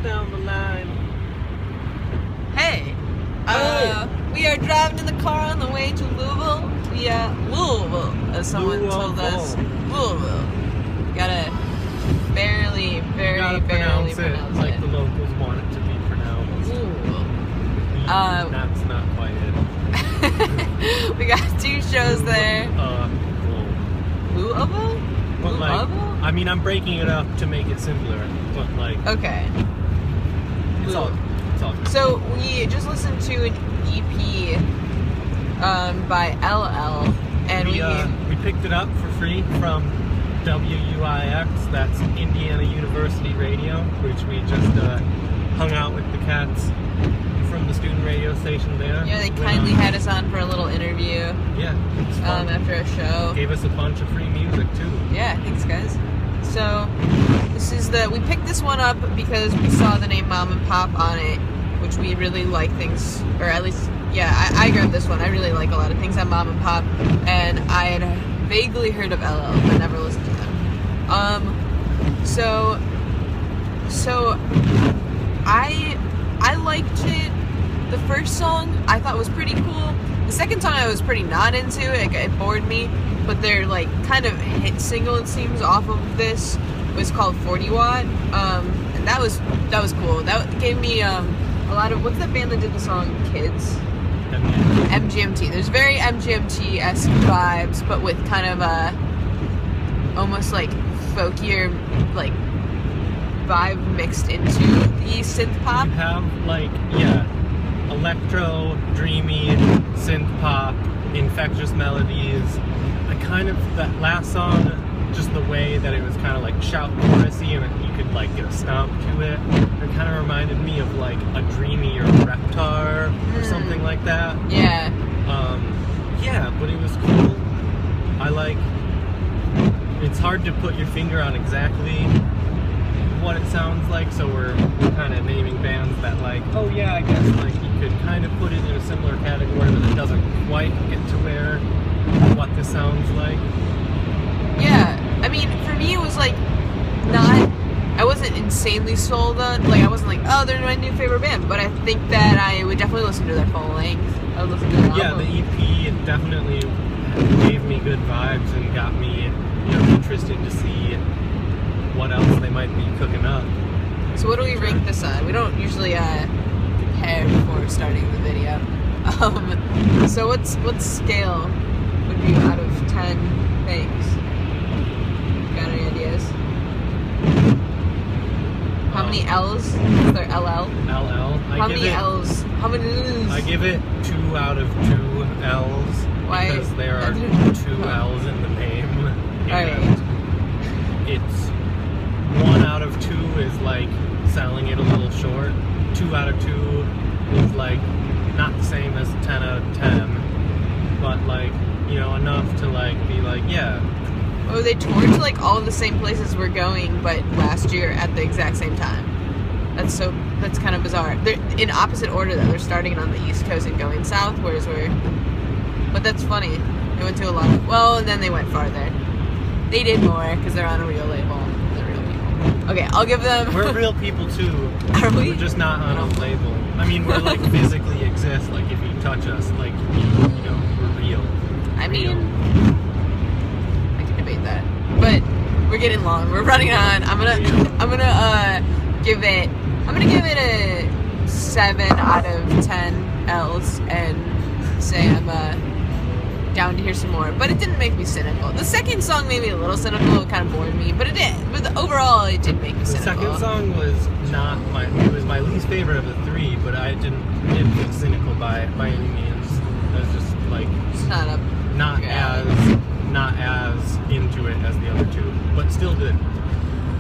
down the line. Hey, we are driving in the car on the way to Louisville. We are Louisville, as someone told us. Louisville. Gotta barely pronounce it like the locals want it to be pronounced. Louisville. That's not quite it. We got 2 shows there. Louisville? But like, I mean, I'm breaking it up to make it simpler, but like, okay. It's all good. So we just listened to an EP by ELEL, and we picked it up for free from WIUX. That's Indiana University Radio, which we just hung out with the cats from the student radio station there. Yeah, they kindly had us on for a little interview. Yeah, it was fun. After a show. Gave us a bunch of free music too. Yeah, thanks guys. So this is we picked this one up because we saw the name Mom and Pop on it, which we really like things, or at least, yeah, I grabbed this one. I really like a lot of things on Mom and Pop, and I had vaguely heard of ELEL, but never listened to them. So I liked it. The first song I thought was pretty cool. The second song I was pretty not into. It bored me. But their like kind of hit single, it seems, off of this was called 40 Watt. And that was cool. That gave me a lot of, what's that band that did the song Kids? MGMT. There's very MGMT-esque vibes, but with kind of almost like folkier like vibe mixed into the synth pop. You have like, yeah, electro, dreamy, synth pop, infectious melodies. That last song, just the way that it was kind of like shout chorusy and you could like get a stomp to it, it kind of reminded me of like a Dreamy or Reptar or something like that. Yeah. Yeah, but it was cool. It's hard to put your finger on exactly what it sounds like, so we're kind of naming bands that like, oh yeah, I guess like you could kind of put it in a similar category, but it doesn't quite get to where what this sounds like. Yeah, I mean, for me it was like I wasn't insanely sold on, like I wasn't like, oh, they're my new favorite band, but I think that I would definitely listen to their full length. I would listen to their album. The EP definitely gave me good vibes and got me, interested to see what else they might be cooking up. So what do we rank this on? We don't usually prepare before starting the video. So what scale would be out of 10 things? Got any ideas? How many L's? Is there LL? LL. How many L's? How many L's? I give it 2 out of 2 L's. Why? Because there are 2 L's in the name. Alright. It's 1 out of 2 is like selling it a little short. 2 out of 2 is like not the same as 10 out of 10, but like, enough to like be like, yeah. Oh, they toured to like all of the same places we're going, but last year at the exact same time. That's kind of bizarre. They're in opposite order though. They're starting on the East Coast and going south, whereas but that's funny. They went to a lot and then they went farther. They did more because they're on a real label. They're real people. Okay, I'll give them. We're real people too. Are we? We're just not on a label. I mean, we're like physically exist. Like if you touch us, like we're real. I mean, I can debate that, but we're getting long. We're running on. I'm gonna give it a 7 out of 10 L's and say I'm down to hear some more. But it didn't make me cynical. The second song made me a little cynical. It kind of bored me, but it did. But overall, it did make me cynical. The second song was it was my least favorite of the 3, but I didn't feel cynical by any means. I was just like not as into it as the other 2, but still good.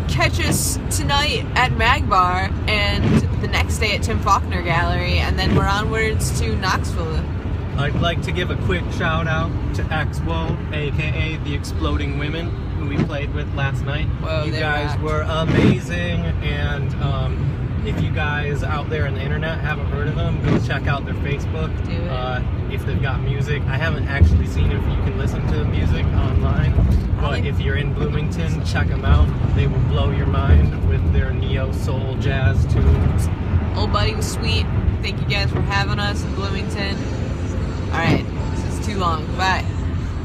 Catch us tonight at Mag Bar and the next day at Tim Faulkner Gallery, and then we're onwards to Knoxville. I'd like to give a quick shout out to Exwo, aka the Exploding Women, who we played with last night. Whoa, you guys were amazing, and if you guys is out there on the internet, haven't heard of them, go check out their Facebook. Do it. If they've got music. I haven't actually seen if you can listen to the music online, but if you're in Bloomington, check them out. They will blow your mind with their neo-soul jazz tunes. Old Buddy was sweet. Thank you guys for having us in Bloomington. Alright, this is too long. Bye.